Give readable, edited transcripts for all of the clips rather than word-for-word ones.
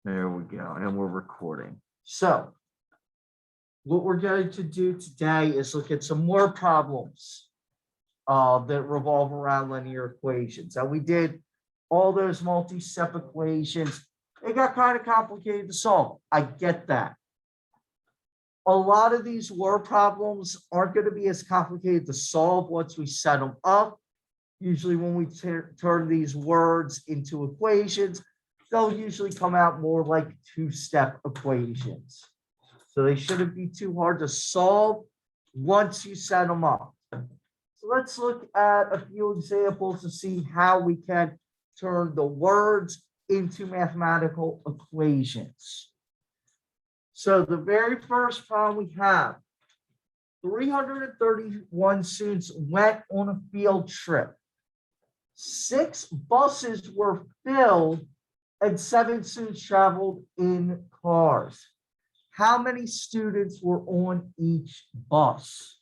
There we go. And we're recording. So what we're going to do today is look at some more problems that revolve around linear equations. Now we did all those multi-step equations. They got kind of complicated to solve. I get that. A lot of these word problems aren't going to be as complicated to solve once we set them up. Usually when we turn these words into equations, they'll usually come out more like two-step equations. So they shouldn't be too hard to solve once you set them up. So let's look at a few examples to see how we can turn the words into mathematical equations. So the very first problem we have, 331 students went on a field trip. 6 buses were filled and 7 students traveled in cars. How many students were on each bus?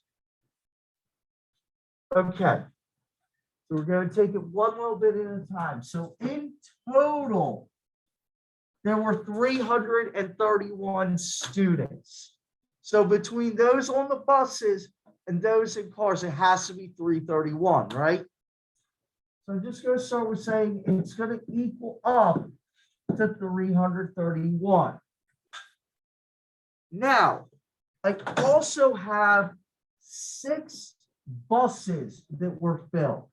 Okay, so we're going to take it one little bit at a time. So in total, there were 331 students. So between those on the buses and those in cars, it has to be 331, right? So I'm just going to start with saying it's going to equal up to 331. Now, I also have 6 buses that were filled.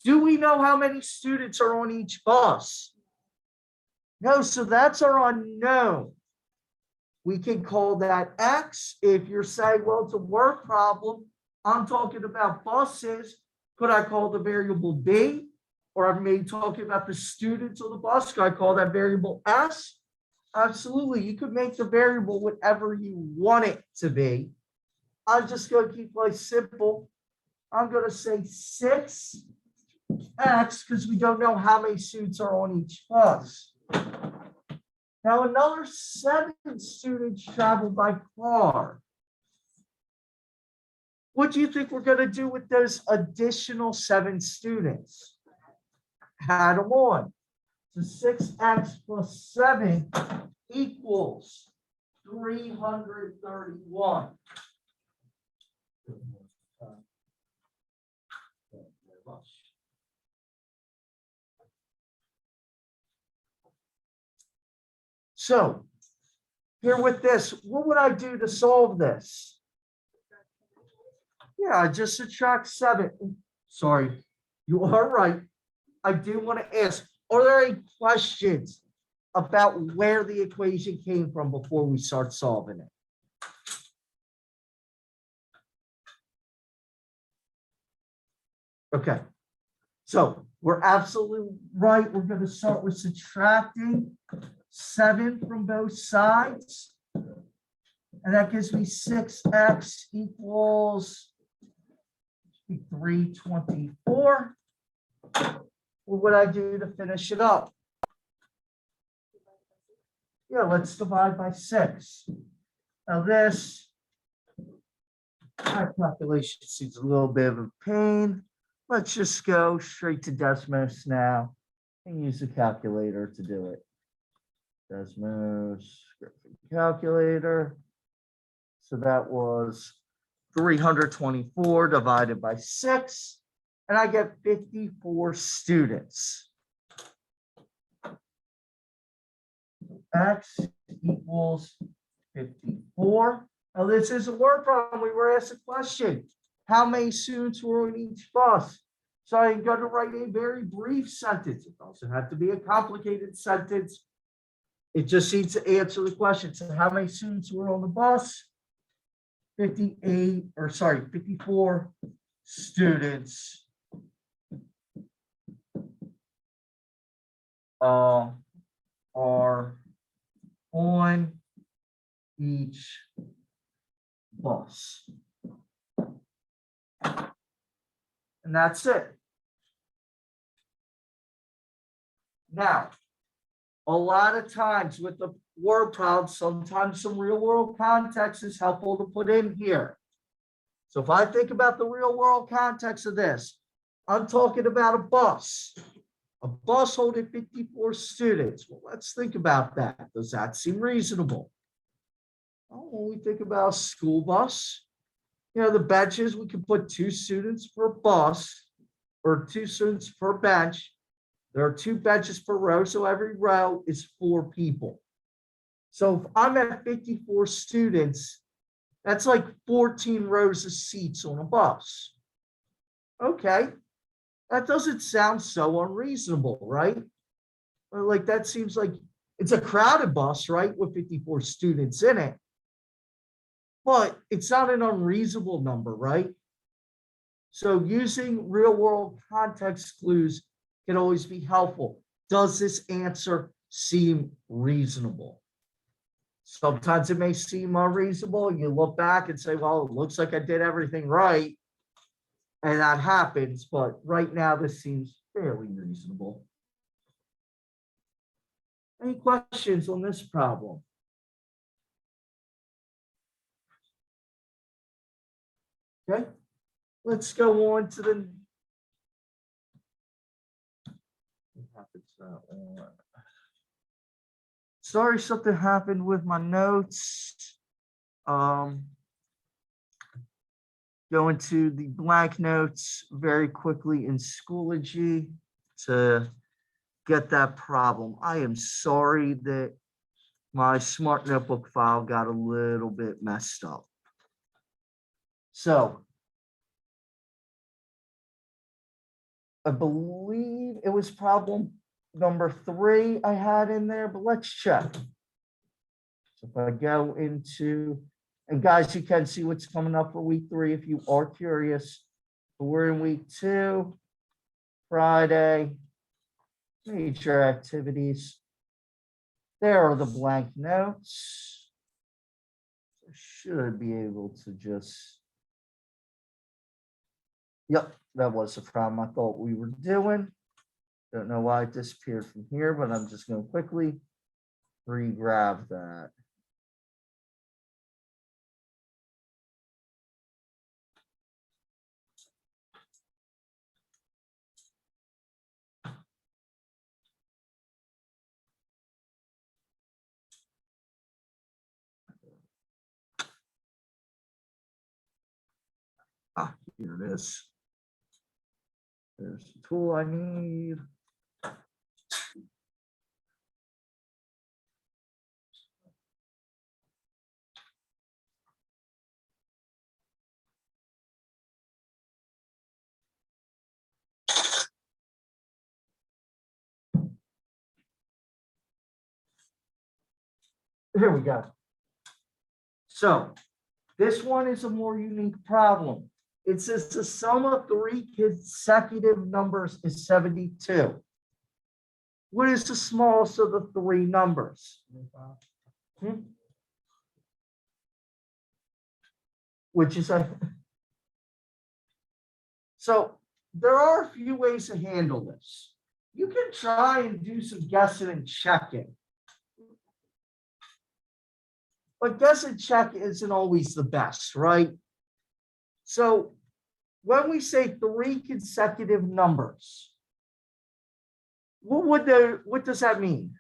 Do we know how many students are on each bus? No, so that's our unknown. We can call that X. If you're saying, well, it's a word problem, I'm talking about buses. Could I call the variable B? Or I may be talking about the students on the bus. Could I call that variable S? Absolutely. You could make the variable whatever you want it to be. I'm just going to keep life simple. I'm going to say 6X because we don't know how many students are on each bus. Now, another 7 students traveled by car. What do you think we're going to do with those additional 7 students? Add them on. So 6x plus 7 equals 331. So here with this, what would I do to solve this? Yeah, I just subtract 7. Sorry, you are right. I do want to ask, are there any questions about where the equation came from before we start solving it? Okay, so we're absolutely right. We're going to start with subtracting 7 from both sides. And that gives me 6x equals 324. What would I do to finish it up? Yeah, let's divide by 6. Now this, my calculation seems a little bit of a pain. Let's just go straight to Desmos now and use the calculator to do it. Desmos calculator. So that was 324 divided by 6. And I get 54 students. X equals 54. Now this is a word problem. We were asked a question. How many students were on each bus? So I'm going to write a very brief sentence. It doesn't have to be a complicated sentence. It just needs to answer the question. So how many students were on the bus? 54 students are on each bus. And that's it. Now, a lot of times with the word problem, sometimes some real world context is helpful to put in here. So if I think about the real world context of this, I'm talking about a bus. A bus holding 54 students. Well, let's think about that. Does that seem reasonable? Well, when we think about a school bus, the benches, we can put 2 students per bus or 2 students per bench. There are 2 benches per row, so every row is 4 people. So if I'm at 54 students, that's like 14 rows of seats on a bus. Okay, that doesn't sound so unreasonable, right? Like that seems like it's a crowded bus, right, with 54 students in it. But it's not an unreasonable number, right? So using real world context clues can always be helpful. Does this answer seem reasonable? Sometimes it may seem unreasonable. You look back and say, well, it looks like I did everything right. And that happens, but right now this seems fairly reasonable. Any questions on this problem? Okay, let's go on to the. Sorry, something happened with my notes. Going to the blank notes very quickly in Schoology to get that problem. I am sorry that my Smart Notebook file got a little bit messed up. So I believe it was problem number 3 I had in there, but let's check. So if I go into, and guys, you can see what's coming up for week 3 if you are curious. But we're in week 2, Friday, major activities. There are the blank notes. I should be able to just, yep, that was the problem I thought we were doing. Don't know why it disappeared from here, but I'm just going to quickly re-grab that. Ah, here it is. There's the tool I need. Here we go. So this one is a more unique problem. It says the sum of 3 consecutive numbers is 72. What is the smallest of the 3 numbers? Which is a. So there are a few ways to handle this. You can try and do some guessing and checking. But guess and check isn't always the best, right? So when we say 3 consecutive numbers, what does that mean?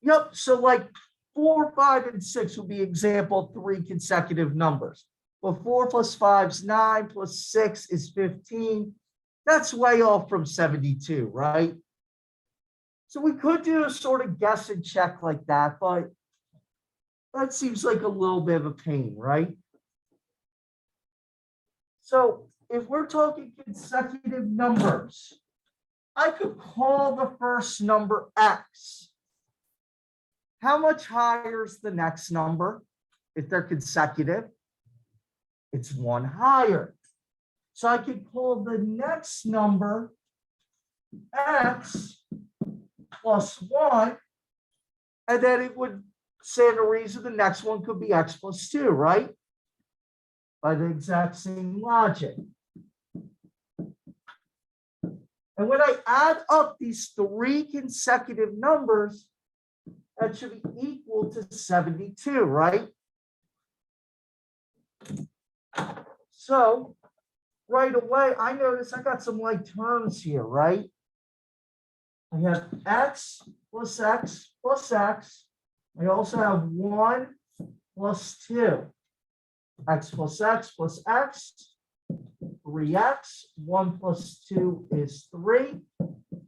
Yep, so like 4, 5, and 6 would be example 3 consecutive numbers. Well, 4 plus 5 is 9, plus 6 is 15. That's way off from 72, right? So we could do a sort of guess and check like that, but that seems like a little bit of a pain, right? So if we're talking consecutive numbers, I could call the first number X. How much higher is the next number if they're consecutive? It's 1 higher. So I could call the next number X plus 1, and then it would stand to reason the next one could be X plus 2, right? By the exact same logic. And when I add up these 3 consecutive numbers, that should be equal to 72, right? So right away, I notice I got some like terms here, right? I have x plus x plus x. I also have 1 plus 2. X plus x plus x, 3x. 1 plus 2 is 3.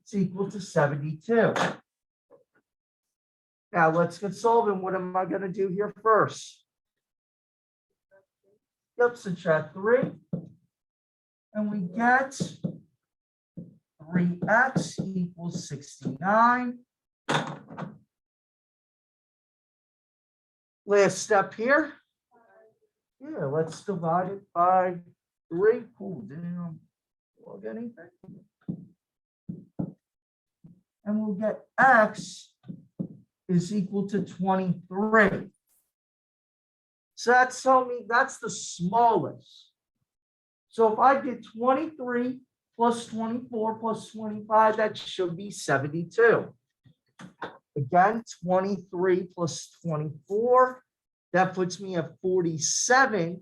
It's equal to 72. Now let's get solving. What am I going to do here first? Yep, subtract 3. And we get 3x equals 69. Last step here. Yeah, let's divide it by 3. Cool, didn't log anything. And we'll get x is equal to 23. So that's telling me that's the smallest. So if I did 23 plus 24 plus 25, that should be 72. Again, 23 plus 24, that puts me at 47.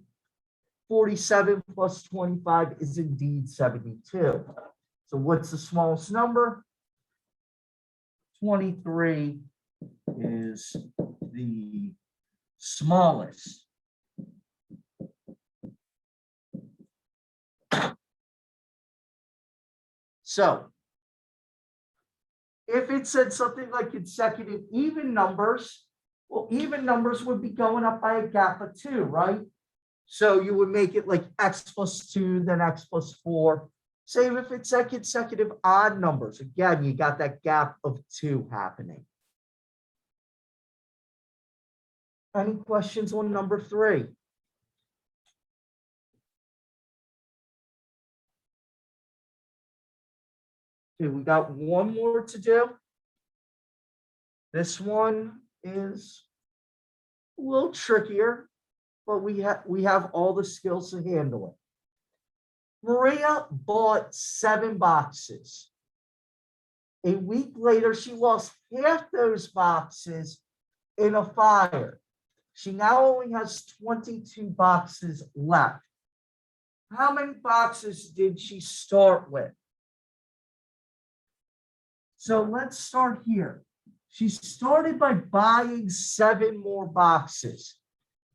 47 plus 25 is indeed 72. So what's the smallest number? 23 is the smallest. So if it said something like consecutive even numbers, well, even numbers would be going up by a gap of 2, right? So you would make it like x plus 2, then x plus 4. Same if it's a consecutive odd numbers. Again, you got that gap of 2 happening. Any questions on number 3? Okay, we got one more to do. This one is a little trickier, but we have all the skills to handle it. Maria bought 7 boxes. A week later, she lost half those boxes in a fire. She now only has 22 boxes left. How many boxes did she start with? So let's start here. She started by buying 7 more boxes.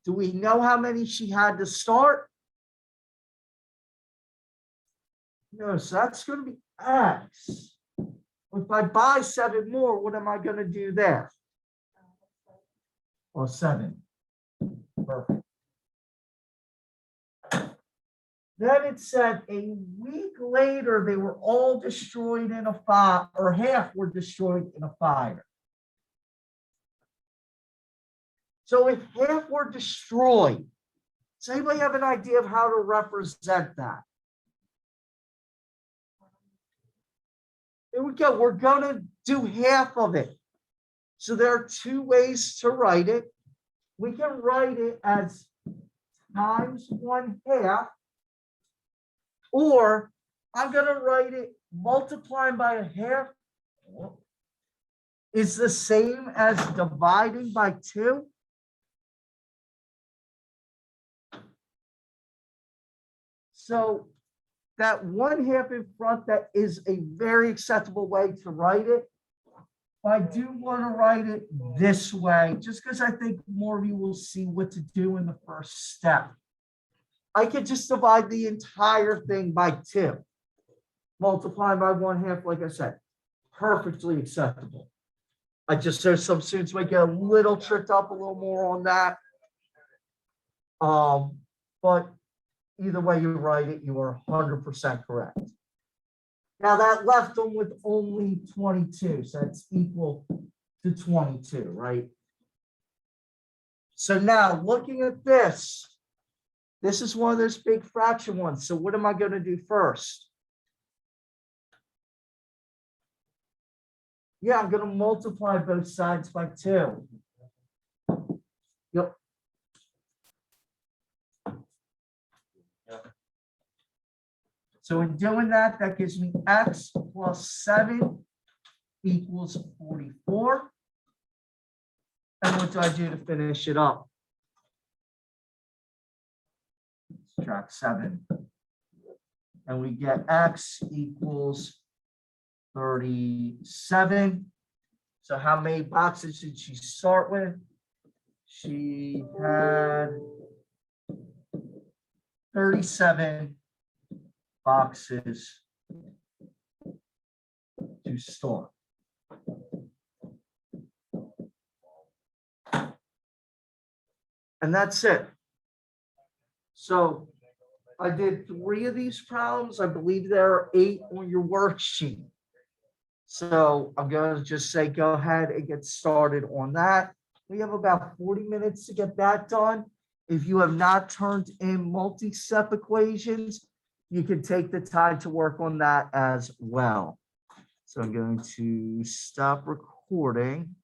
Do we know how many she had to start? No, so that's going to be x. If I buy 7 more, what am I going to do there? Well, 7. Perfect. Then it said a week later, they were all destroyed in a fire, or half were destroyed in a fire. So if half were destroyed, does anybody have an idea of how to represent that? Here we go. We're going to do half of it. So there are 2 ways to write it. We can write it as times 1/2, or I'm going to write it multiplying by a half is the same as dividing by 2. So that 1/2 in front, that is a very acceptable way to write it. I do want to write it this way, just because I think more of you will see what to do in the first step. I could just divide the entire thing by 2. Multiply by 1/2, like I said, perfectly acceptable. I just know some students might get a little tricked up a little more on that. But either way you write it, you are 100% correct. Now that left them with only 22, so that's equal to 22, right? So now looking at this is one of those big fraction ones. So what am I going to do first? Yeah, I'm going to multiply both sides by 2. Yep. So in doing that, that gives me x plus 7 equals 44. And what do I do to finish it up? Subtract 7. And we get x equals 37. So how many boxes did she start with? She had 37 boxes to start. And that's it. So I did 3 of these problems. I believe there are 8 on your worksheet. So I'm going to just say, go ahead and get started on that. We have about 40 minutes to get that done. If you have not turned in multi-step equations, you can take the time to work on that as well. So I'm going to stop recording.